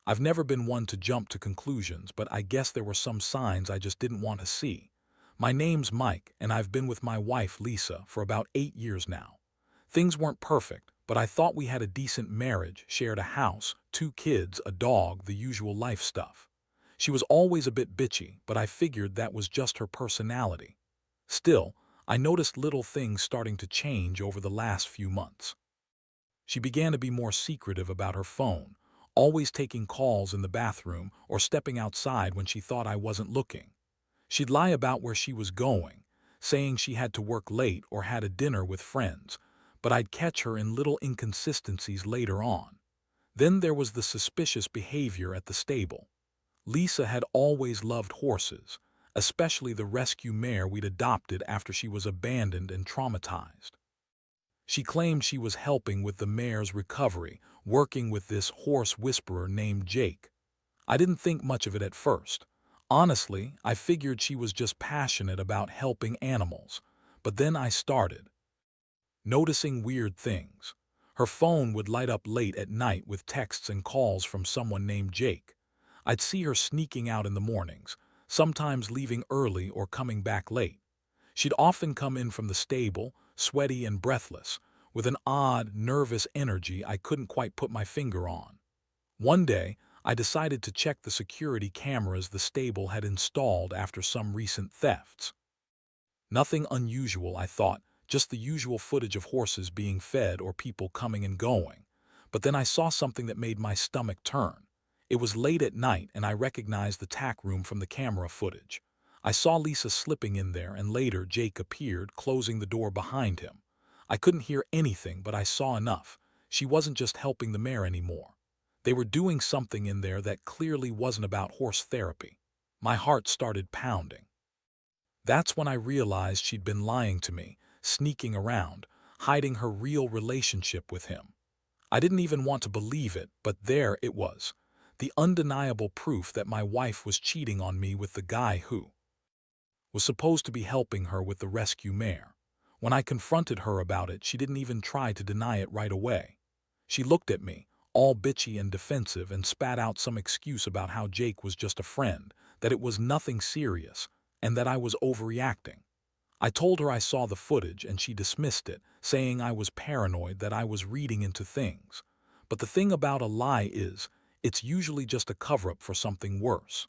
I've never been one to jump to conclusions, but I guess there were some signs I just didn't want to see. My name's Mike, and I've been with my wife, Lisa, for about 8 years now. Things weren't perfect, but I thought we had a decent marriage, shared a house, 2 kids, a dog, the usual life stuff. She was always a bit bitchy, but I figured that was just her personality. Still, I noticed little things starting to change over the last few months. She began to be more secretive about her phone, always taking calls in the bathroom or stepping outside when she thought I wasn't looking. She'd lie about where she was going, saying she had to work late or had a dinner with friends, but I'd catch her in little inconsistencies later on. Then there was the suspicious behavior at the stable. Lisa had always loved horses, especially the rescue mare we'd adopted after she was abandoned and traumatized. She claimed she was helping with the mare's recovery, working with this horse whisperer named Jake. I didn't think much of it at first. Honestly, I figured she was just passionate about helping animals. But then I started noticing weird things. Her phone would light up late at night with texts and calls from someone named Jake. I'd see her sneaking out in the mornings, sometimes leaving early or coming back late. She'd often come in from the stable, sweaty and breathless, with an odd, nervous energy I couldn't quite put my finger on. One day, I decided to check the security cameras the stable had installed after some recent thefts. Nothing unusual, I thought, just the usual footage of horses being fed or people coming and going. But then I saw something that made my stomach turn. It was late at night and I recognized the tack room from the camera footage. I saw Lisa slipping in there and later Jake appeared, closing the door behind him. I couldn't hear anything, but I saw enough. She wasn't just helping the mare anymore. They were doing something in there that clearly wasn't about horse therapy. My heart started pounding. That's when I realized she'd been lying to me, sneaking around, hiding her real relationship with him. I didn't even want to believe it, but there it was. The undeniable proof that my wife was cheating on me with the guy who was supposed to be helping her with the rescue mare. When I confronted her about it, she didn't even try to deny it right away. She looked at me, all bitchy and defensive, and spat out some excuse about how Jake was just a friend, that it was nothing serious, and that I was overreacting. I told her I saw the footage and she dismissed it, saying I was paranoid, that I was reading into things. But the thing about a lie is, it's usually just a cover-up for something worse.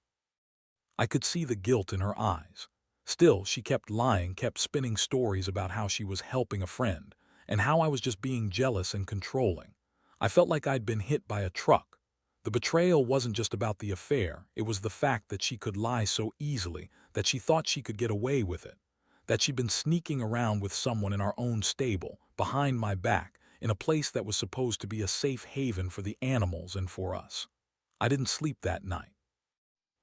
I could see the guilt in her eyes. Still, she kept lying, kept spinning stories about how she was helping a friend, and how I was just being jealous and controlling. I felt like I'd been hit by a truck. The betrayal wasn't just about the affair, it was the fact that she could lie so easily, that she thought she could get away with it. That she'd been sneaking around with someone in our own stable, behind my back, in a place that was supposed to be a safe haven for the animals and for us. I didn't sleep that night.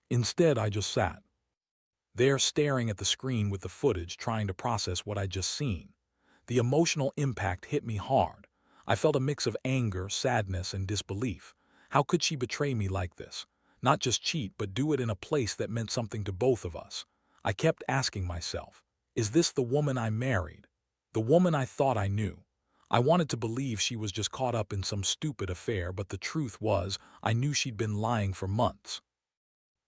Instead, I just sat there staring at the screen with the footage, trying to process what I'd just seen. The emotional impact hit me hard. I felt a mix of anger, sadness, and disbelief. How could she betray me like this? Not just cheat, but do it in a place that meant something to both of us. I kept asking myself, is this the woman I married? The woman I thought I knew? I wanted to believe she was just caught up in some stupid affair, but the truth was, I knew she'd been lying for months.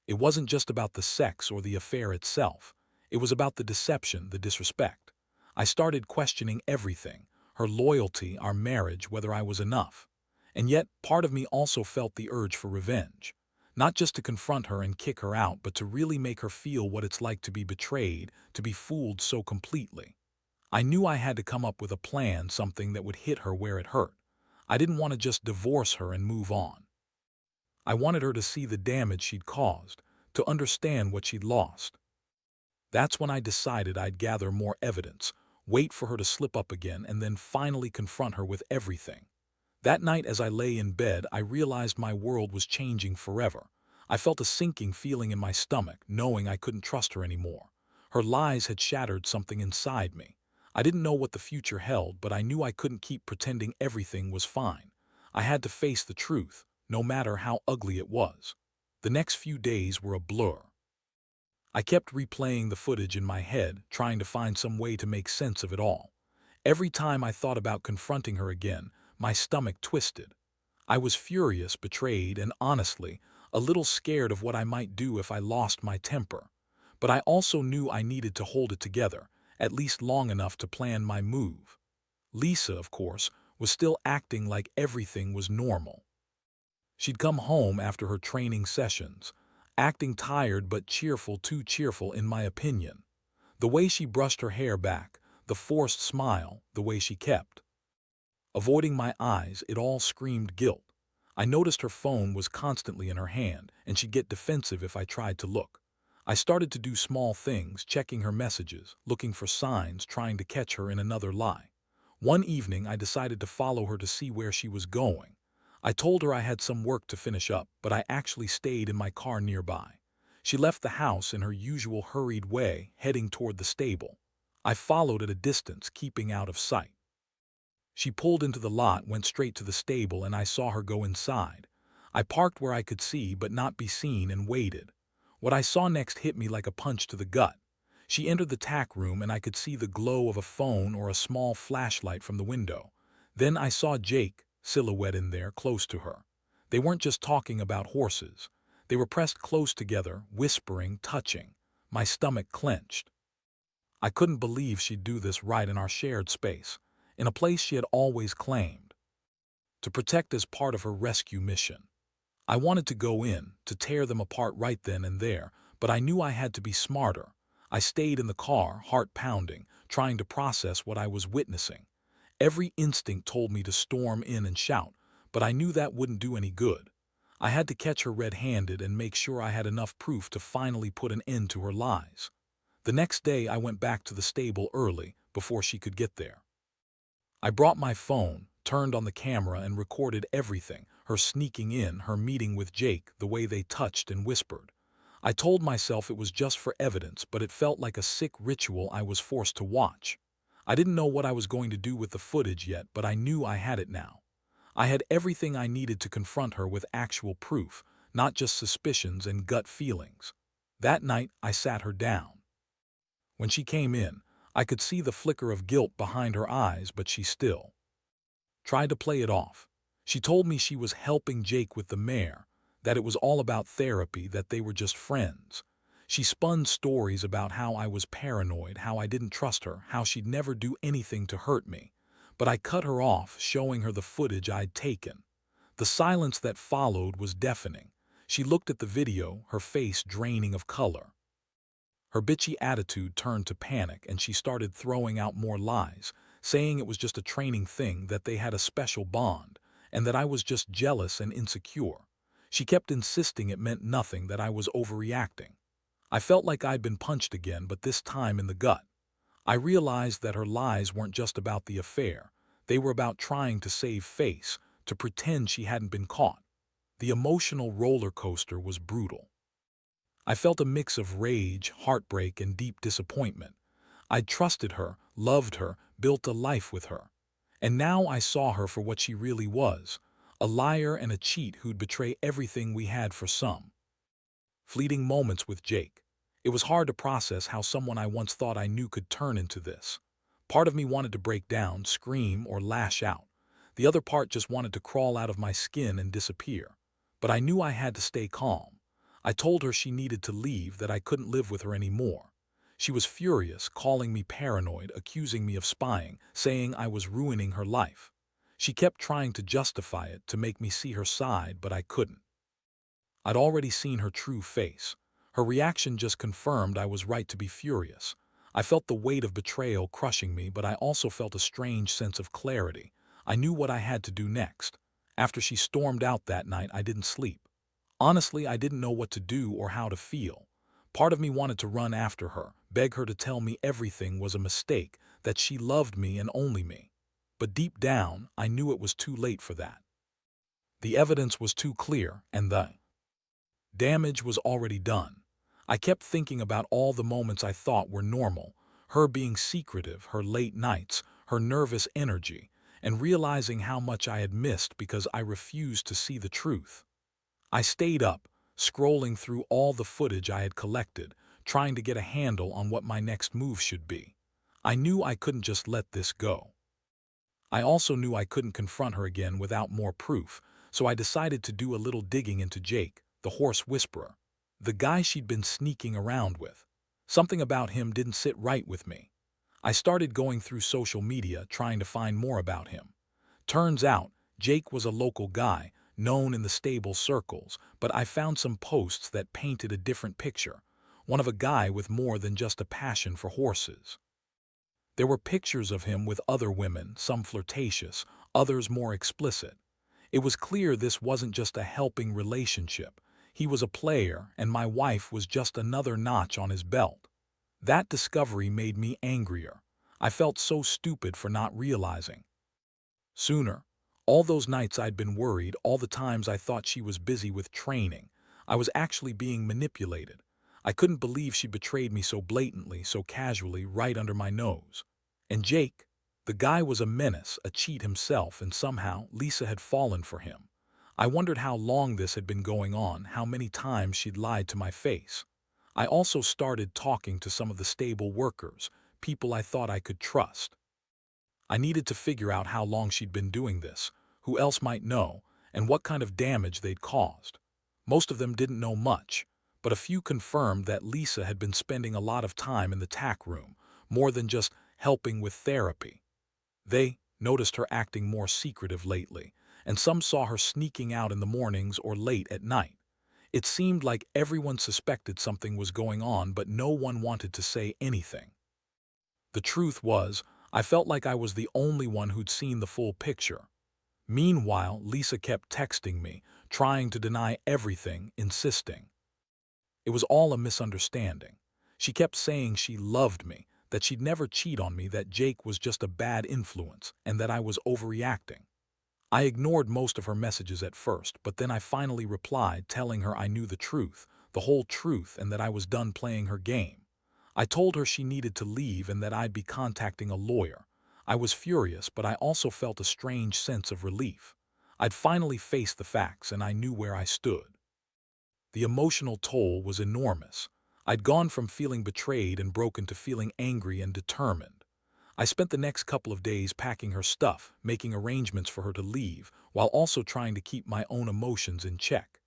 It wasn't just about the sex or the affair itself. It was about the deception, the disrespect. I started questioning everything, her loyalty, our marriage, whether I was enough. And yet, part of me also felt the urge for revenge. Not just to confront her and kick her out, but to really make her feel what it's like to be betrayed, to be fooled so completely. I knew I had to come up with a plan, something that would hit her where it hurt. I didn't want to just divorce her and move on. I wanted her to see the damage she'd caused, to understand what she'd lost. That's when I decided I'd gather more evidence, wait for her to slip up again, and then finally confront her with everything. That night as I lay in bed, I realized my world was changing forever. I felt a sinking feeling in my stomach, knowing I couldn't trust her anymore. Her lies had shattered something inside me. I didn't know what the future held, but I knew I couldn't keep pretending everything was fine. I had to face the truth, no matter how ugly it was. The next few days were a blur. I kept replaying the footage in my head, trying to find some way to make sense of it all. Every time I thought about confronting her again, my stomach twisted. I was furious, betrayed, and honestly, a little scared of what I might do if I lost my temper. But I also knew I needed to hold it together, at least long enough to plan my move. Lisa, of course, was still acting like everything was normal. She'd come home after her training sessions, acting tired but cheerful, too cheerful in my opinion. The way she brushed her hair back, the forced smile, the way she kept avoiding my eyes, it all screamed guilt. I noticed her phone was constantly in her hand, and she'd get defensive if I tried to look. I started to do small things, checking her messages, looking for signs, trying to catch her in another lie. One evening, I decided to follow her to see where she was going. I told her I had some work to finish up, but I actually stayed in my car nearby. She left the house in her usual hurried way, heading toward the stable. I followed at a distance, keeping out of sight. She pulled into the lot, went straight to the stable, and I saw her go inside. I parked where I could see but not be seen and waited. What I saw next hit me like a punch to the gut. She entered the tack room and I could see the glow of a phone or a small flashlight from the window. Then I saw Jake, silhouette in there, close to her. They weren't just talking about horses. They were pressed close together, whispering, touching. My stomach clenched. I couldn't believe she'd do this right in our shared space, in a place she had always claimed to protect as part of her rescue mission. I wanted to go in, to tear them apart right then and there, but I knew I had to be smarter. I stayed in the car, heart pounding, trying to process what I was witnessing. Every instinct told me to storm in and shout, but I knew that wouldn't do any good. I had to catch her red-handed and make sure I had enough proof to finally put an end to her lies. The next day I went back to the stable early, before she could get there. I brought my phone, turned on the camera and recorded everything, her sneaking in, her meeting with Jake, the way they touched and whispered. I told myself it was just for evidence, but it felt like a sick ritual I was forced to watch. I didn't know what I was going to do with the footage yet, but I knew I had it now. I had everything I needed to confront her with actual proof, not just suspicions and gut feelings. That night, I sat her down. When she came in, I could see the flicker of guilt behind her eyes, but she still tried to play it off. She told me she was helping Jake with the mare, that it was all about therapy, that they were just friends. She spun stories about how I was paranoid, how I didn't trust her, how she'd never do anything to hurt me. But I cut her off, showing her the footage I'd taken. The silence that followed was deafening. She looked at the video, her face draining of color. Her bitchy attitude turned to panic, and she started throwing out more lies, saying it was just a training thing, that they had a special bond, and that I was just jealous and insecure. She kept insisting it meant nothing, that I was overreacting. I felt like I'd been punched again, but this time in the gut. I realized that her lies weren't just about the affair. They were about trying to save face, to pretend she hadn't been caught. The emotional roller coaster was brutal. I felt a mix of rage, heartbreak, and deep disappointment. I'd trusted her, loved her, built a life with her. And now I saw her for what she really was, a liar and a cheat who'd betray everything we had for some fleeting moments with Jake. It was hard to process how someone I once thought I knew could turn into this. Part of me wanted to break down, scream, or lash out. The other part just wanted to crawl out of my skin and disappear. But I knew I had to stay calm. I told her she needed to leave, that I couldn't live with her anymore. She was furious, calling me paranoid, accusing me of spying, saying I was ruining her life. She kept trying to justify it, to make me see her side, but I couldn't. I'd already seen her true face. Her reaction just confirmed I was right to be furious. I felt the weight of betrayal crushing me, but I also felt a strange sense of clarity. I knew what I had to do next. After she stormed out that night, I didn't sleep. Honestly, I didn't know what to do or how to feel. Part of me wanted to run after her, beg her to tell me everything was a mistake, that she loved me and only me. But deep down, I knew it was too late for that. The evidence was too clear, and the damage was already done. I kept thinking about all the moments I thought were normal, her being secretive, her late nights, her nervous energy, and realizing how much I had missed because I refused to see the truth. I stayed up, scrolling through all the footage I had collected, trying to get a handle on what my next move should be. I knew I couldn't just let this go. I also knew I couldn't confront her again without more proof, so I decided to do a little digging into Jake, the horse whisperer, the guy she'd been sneaking around with. Something about him didn't sit right with me. I started going through social media trying to find more about him. Turns out, Jake was a local guy, known in the stable circles, but I found some posts that painted a different picture, one of a guy with more than just a passion for horses. There were pictures of him with other women, some flirtatious, others more explicit. It was clear this wasn't just a helping relationship. He was a player, and my wife was just another notch on his belt. That discovery made me angrier. I felt so stupid for not realizing. Sooner, all those nights I'd been worried, all the times I thought she was busy with training, I was actually being manipulated. I couldn't believe she betrayed me so blatantly, so casually, right under my nose. And Jake, the guy was a menace, a cheat himself, and somehow Lisa had fallen for him. I wondered how long this had been going on, how many times she'd lied to my face. I also started talking to some of the stable workers, people I thought I could trust. I needed to figure out how long she'd been doing this, who else might know, and what kind of damage they'd caused. Most of them didn't know much, but a few confirmed that Lisa had been spending a lot of time in the tack room, more than just helping with therapy. They noticed her acting more secretive lately, and some saw her sneaking out in the mornings or late at night. It seemed like everyone suspected something was going on, but no one wanted to say anything. The truth was, I felt like I was the only one who'd seen the full picture. Meanwhile, Lisa kept texting me, trying to deny everything, insisting it was all a misunderstanding. She kept saying she loved me, that she'd never cheat on me, that Jake was just a bad influence, and that I was overreacting. I ignored most of her messages at first, but then I finally replied, telling her I knew the truth, the whole truth, and that I was done playing her game. I told her she needed to leave and that I'd be contacting a lawyer. I was furious, but I also felt a strange sense of relief. I'd finally faced the facts, and I knew where I stood. The emotional toll was enormous. I'd gone from feeling betrayed and broken to feeling angry and determined. I spent the next couple of days packing her stuff, making arrangements for her to leave, while also trying to keep my own emotions in check.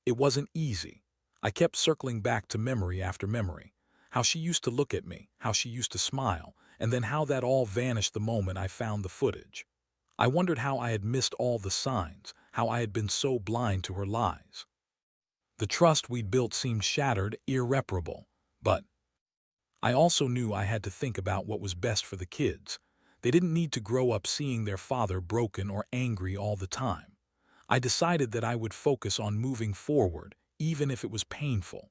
It wasn't easy. I kept circling back to memory after memory. How she used to look at me, how she used to smile, and then how that all vanished the moment I found the footage. I wondered how I had missed all the signs, how I had been so blind to her lies. The trust we'd built seemed shattered, irreparable. But I also knew I had to think about what was best for the kids. They didn't need to grow up seeing their father broken or angry all the time. I decided that I would focus on moving forward, even if it was painful.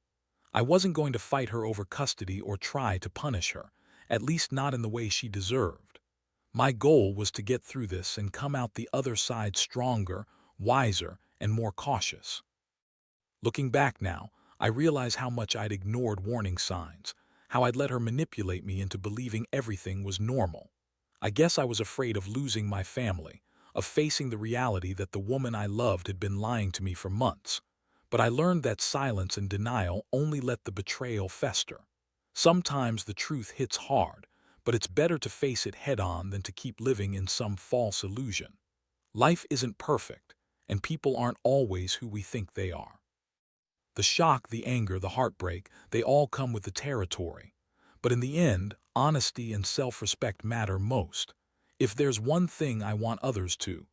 I wasn't going to fight her over custody or try to punish her, at least not in the way she deserved. My goal was to get through this and come out the other side stronger, wiser, and more cautious. Looking back now, I realize how much I'd ignored warning signs, how I'd let her manipulate me into believing everything was normal. I guess I was afraid of losing my family, of facing the reality that the woman I loved had been lying to me for months. But I learned that silence and denial only let the betrayal fester. Sometimes the truth hits hard, but it's better to face it head-on than to keep living in some false illusion. Life isn't perfect, and people aren't always who we think they are. The shock, the anger, the heartbreak, they all come with the territory. But in the end, honesty and self-respect matter most. If there's one thing I want others to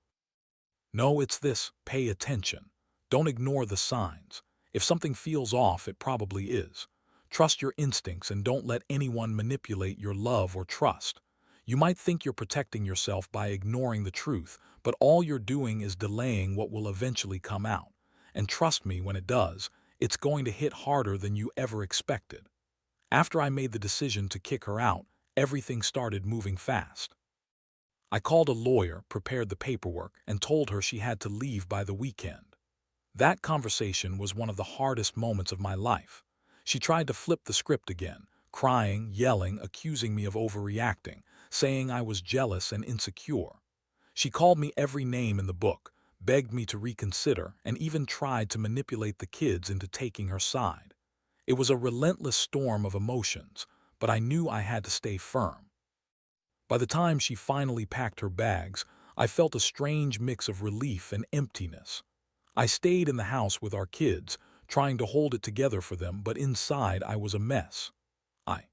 know, it's this: pay attention. Don't ignore the signs. If something feels off, it probably is. Trust your instincts and don't let anyone manipulate your love or trust. You might think you're protecting yourself by ignoring the truth, but all you're doing is delaying what will eventually come out. And trust me, when it does, it's going to hit harder than you ever expected. After I made the decision to kick her out, everything started moving fast. I called a lawyer, prepared the paperwork, and told her she had to leave by the weekend. That conversation was one of the hardest moments of my life. She tried to flip the script again, crying, yelling, accusing me of overreacting, saying I was jealous and insecure. She called me every name in the book, begged me to reconsider, and even tried to manipulate the kids into taking her side. It was a relentless storm of emotions, but I knew I had to stay firm. By the time she finally packed her bags, I felt a strange mix of relief and emptiness. I stayed in the house with our kids, trying to hold it together for them, but inside I was a mess. I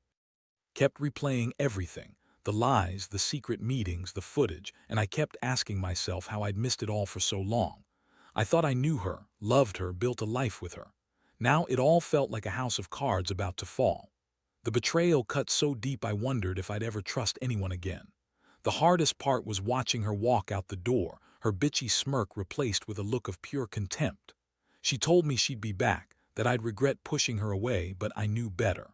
kept replaying everything, the lies, the secret meetings, the footage, and I kept asking myself how I'd missed it all for so long. I thought I knew her, loved her, built a life with her. Now it all felt like a house of cards about to fall. The betrayal cut so deep I wondered if I'd ever trust anyone again. The hardest part was watching her walk out the door, her bitchy smirk replaced with a look of pure contempt. She told me she'd be back, that I'd regret pushing her away, but I knew better.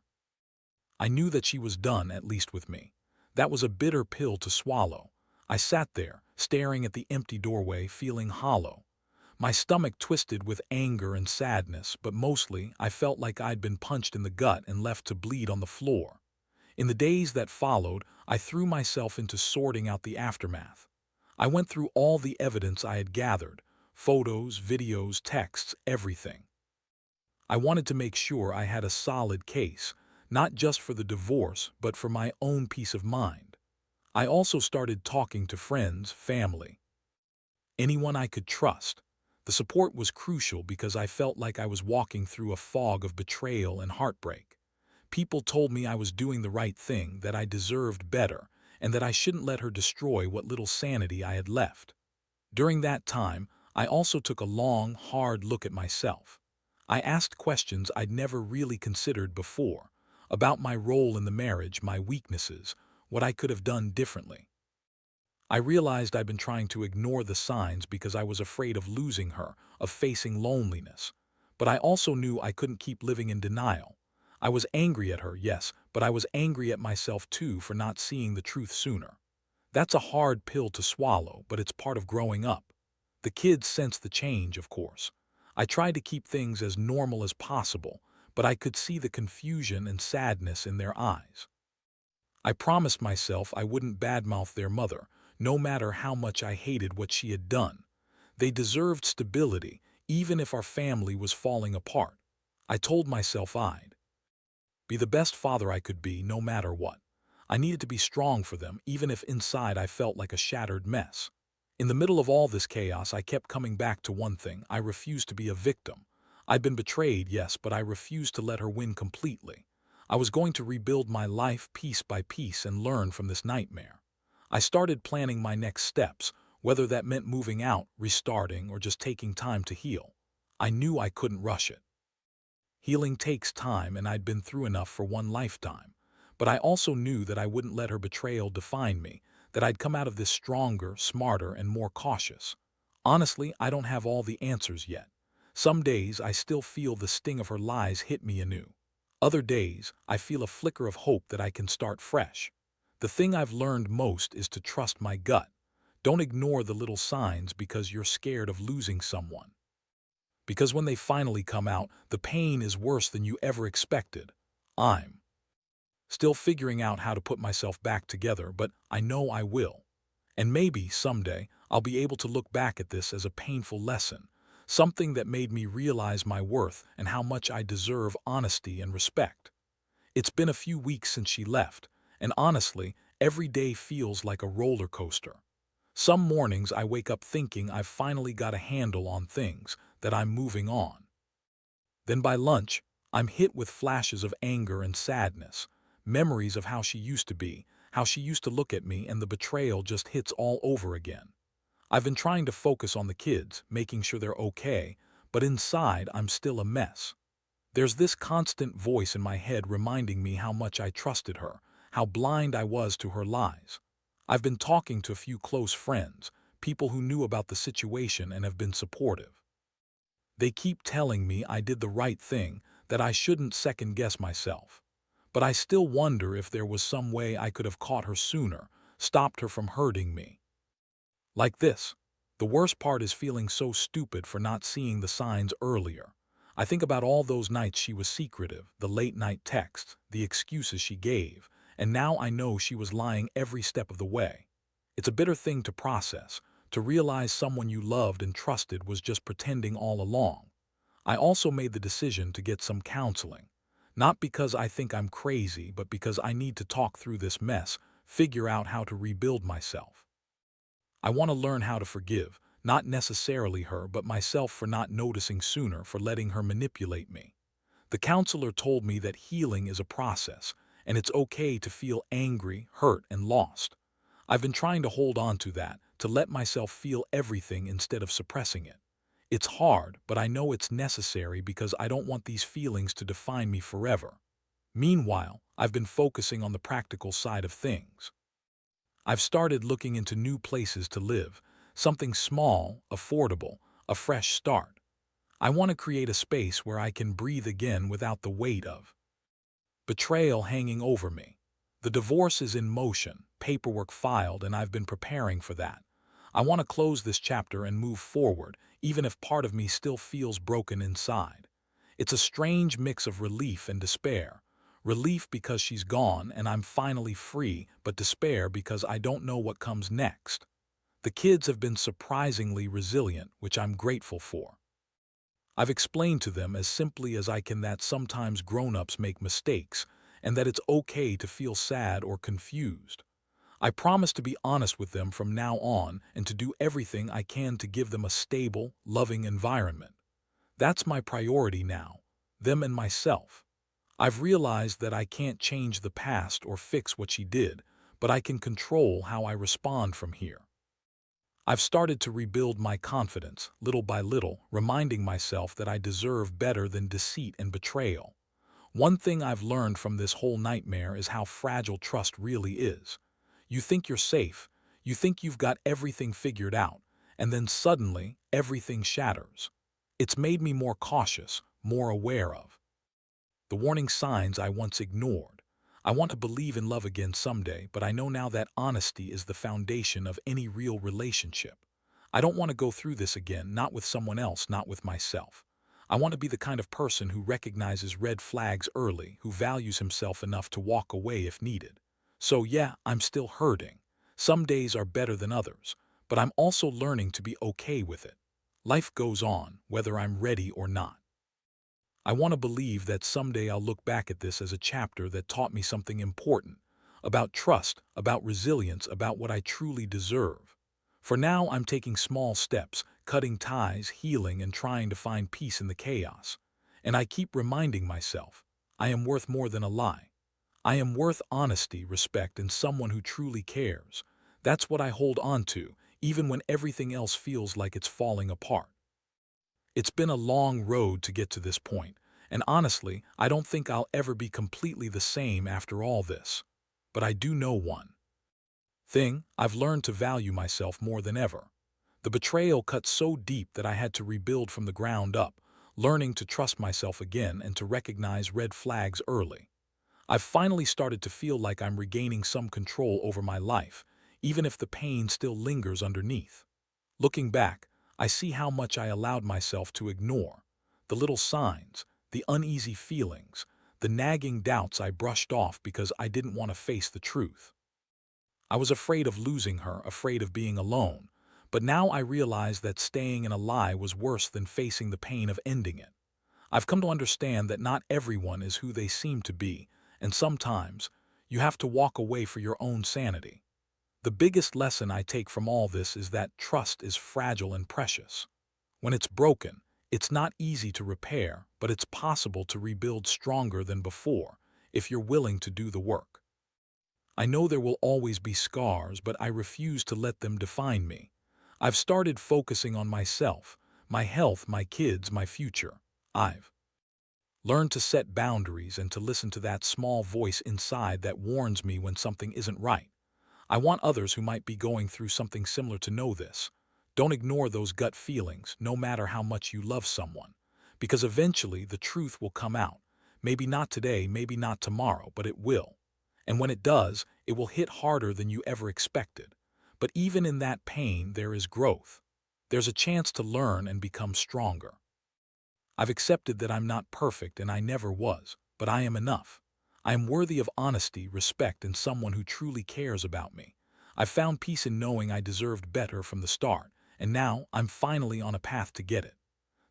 I knew that she was done, at least with me. That was a bitter pill to swallow. I sat there, staring at the empty doorway, feeling hollow. My stomach twisted with anger and sadness, but mostly I felt like I'd been punched in the gut and left to bleed on the floor. In the days that followed, I threw myself into sorting out the aftermath. I went through all the evidence I had gathered, photos, videos, texts, everything. I wanted to make sure I had a solid case, not just for the divorce, but for my own peace of mind. I also started talking to friends, family, anyone I could trust. The support was crucial because I felt like I was walking through a fog of betrayal and heartbreak. People told me I was doing the right thing, that I deserved better, and that I shouldn't let her destroy what little sanity I had left. During that time, I also took a long, hard look at myself. I asked questions I'd never really considered before, about my role in the marriage, my weaknesses, what I could have done differently. I realized I'd been trying to ignore the signs because I was afraid of losing her, of facing loneliness. But I also knew I couldn't keep living in denial. I was angry at her, yes, but I was angry at myself too for not seeing the truth sooner. That's a hard pill to swallow, but it's part of growing up. The kids sensed the change, of course. I tried to keep things as normal as possible, but I could see the confusion and sadness in their eyes. I promised myself I wouldn't badmouth their mother, no matter how much I hated what she had done. They deserved stability, even if our family was falling apart. I told myself I'd be the best father I could be, no matter what. I needed to be strong for them, even if inside I felt like a shattered mess. In the middle of all this chaos, I kept coming back to one thing: I refused to be a victim. I'd been betrayed, yes, but I refused to let her win completely. I was going to rebuild my life piece by piece and learn from this nightmare. I started planning my next steps, whether that meant moving out, restarting, or just taking time to heal. I knew I couldn't rush it. Healing takes time, and I'd been through enough for one lifetime. But I also knew that I wouldn't let her betrayal define me, that I'd come out of this stronger, smarter, and more cautious. Honestly, I don't have all the answers yet. Some days I still feel the sting of her lies hit me anew. Other days, I feel a flicker of hope that I can start fresh. The thing I've learned most is to trust my gut. Don't ignore the little signs because you're scared of losing someone. Because when they finally come out, the pain is worse than you ever expected. I'm still figuring out how to put myself back together, but I know I will. And maybe someday I'll be able to look back at this as a painful lesson, something that made me realize my worth and how much I deserve honesty and respect. It's been a few weeks since she left, and honestly, every day feels like a roller coaster. Some mornings I wake up thinking I've finally got a handle on things, that I'm moving on. Then by lunch, I'm hit with flashes of anger and sadness, memories of how she used to be, how she used to look at me, and the betrayal just hits all over again. I've been trying to focus on the kids, making sure they're okay, but inside I'm still a mess. There's this constant voice in my head reminding me how much I trusted her, how blind I was to her lies. I've been talking to a few close friends, people who knew about the situation and have been supportive. They keep telling me I did the right thing, that I shouldn't second-guess myself. But I still wonder if there was some way I could have caught her sooner, stopped her from hurting me. Like this. The worst part is feeling so stupid for not seeing the signs earlier. I think about all those nights she was secretive, the late-night texts, the excuses she gave, and now I know she was lying every step of the way. It's a bitter thing to process, to realize someone you loved and trusted was just pretending all along. I also made the decision to get some counseling. Not because I think I'm crazy, but because I need to talk through this mess, figure out how to rebuild myself. I want to learn how to forgive, Not necessarily her, but myself for not noticing sooner, for letting her manipulate me. The counselor told me that healing is a process, and it's okay to feel angry, hurt, and lost. I've been trying to hold on to that, to let myself feel everything instead of suppressing it. It's hard, but I know it's necessary because I don't want these feelings to define me forever. Meanwhile, I've been focusing on the practical side of things. I've started looking into new places to live, something small, affordable, a fresh start. I want to create a space where I can breathe again without the weight of betrayal hanging over me. The divorce is in motion, paperwork filed, and I've been preparing for that. I want to close this chapter and move forward, even if part of me still feels broken inside. It's a strange mix of relief and despair. Relief because she's gone and I'm finally free, but despair because I don't know what comes next. The kids have been surprisingly resilient, which I'm grateful for. I've explained to them as simply as I can that sometimes grown-ups make mistakes and that it's okay to feel sad or confused. I promise to be honest with them from now on and to do everything I can to give them a stable, loving environment. That's my priority now, them and myself. I've realized that I can't change the past or fix what she did, but I can control how I respond from here. I've started to rebuild my confidence, little by little, reminding myself that I deserve better than deceit and betrayal. One thing I've learned from this whole nightmare is how fragile trust really is. You think you're safe, you think you've got everything figured out, and then suddenly, everything shatters. It's made me more cautious, more aware of the warning signs I once ignored. I want to believe in love again someday, but I know now that honesty is the foundation of any real relationship. I don't want to go through this again, not with someone else, not with myself. I want to be the kind of person who recognizes red flags early, who values himself enough to walk away if needed. So yeah, I'm still hurting. Some days are better than others, but I'm also learning to be okay with it. Life goes on, whether I'm ready or not. I want to believe that someday I'll look back at this as a chapter that taught me something important, about trust, about resilience, about what I truly deserve. For now, I'm taking small steps, cutting ties, healing, and trying to find peace in the chaos. And I keep reminding myself, I am worth more than a lie. I am worth honesty, respect, and someone who truly cares. That's what I hold on to, even when everything else feels like it's falling apart. It's been a long road to get to this point, and honestly, I don't think I'll ever be completely the same after all this. But I do know one thing: I've learned to value myself more than ever. The betrayal cut so deep that I had to rebuild from the ground up, learning to trust myself again and to recognize red flags early. I've finally started to feel like I'm regaining some control over my life, even if the pain still lingers underneath. Looking back, I see how much I allowed myself to ignore. The little signs, the uneasy feelings, the nagging doubts I brushed off because I didn't want to face the truth. I was afraid of losing her, afraid of being alone, but now I realize that staying in a lie was worse than facing the pain of ending it. I've come to understand that not everyone is who they seem to be, and sometimes you have to walk away for your own sanity. The biggest lesson I take from all this is that trust is fragile and precious. When it's broken, it's not easy to repair, but it's possible to rebuild stronger than before if you're willing to do the work. I know there will always be scars, but I refuse to let them define me. I've started focusing on myself, my health, my kids, my future. I've learned to set boundaries and to listen to that small voice inside that warns me when something isn't right. I want others who might be going through something similar to know this. Don't ignore those gut feelings, no matter how much you love someone, because eventually the truth will come out. Maybe not today, maybe not tomorrow, but it will. And when it does, it will hit harder than you ever expected. But even in that pain, there is growth. There's a chance to learn and become stronger. I've accepted that I'm not perfect and I never was, but I am enough. I am worthy of honesty, respect, and someone who truly cares about me. I've found peace in knowing I deserved better from the start, and now I'm finally on a path to get it.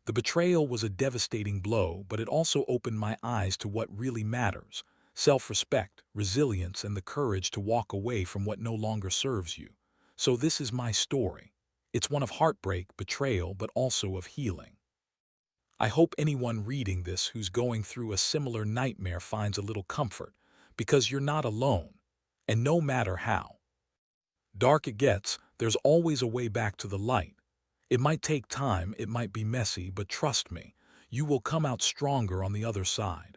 The betrayal was a devastating blow, but it also opened my eyes to what really matters: self-respect, resilience, and the courage to walk away from what no longer serves you. So this is my story. It's one of heartbreak, betrayal, but also of healing. I hope anyone reading this who's going through a similar nightmare finds a little comfort, because you're not alone. And no matter how dark it gets, there's always a way back to the light. It might take time, it might be messy, but trust me, you will come out stronger on the other side.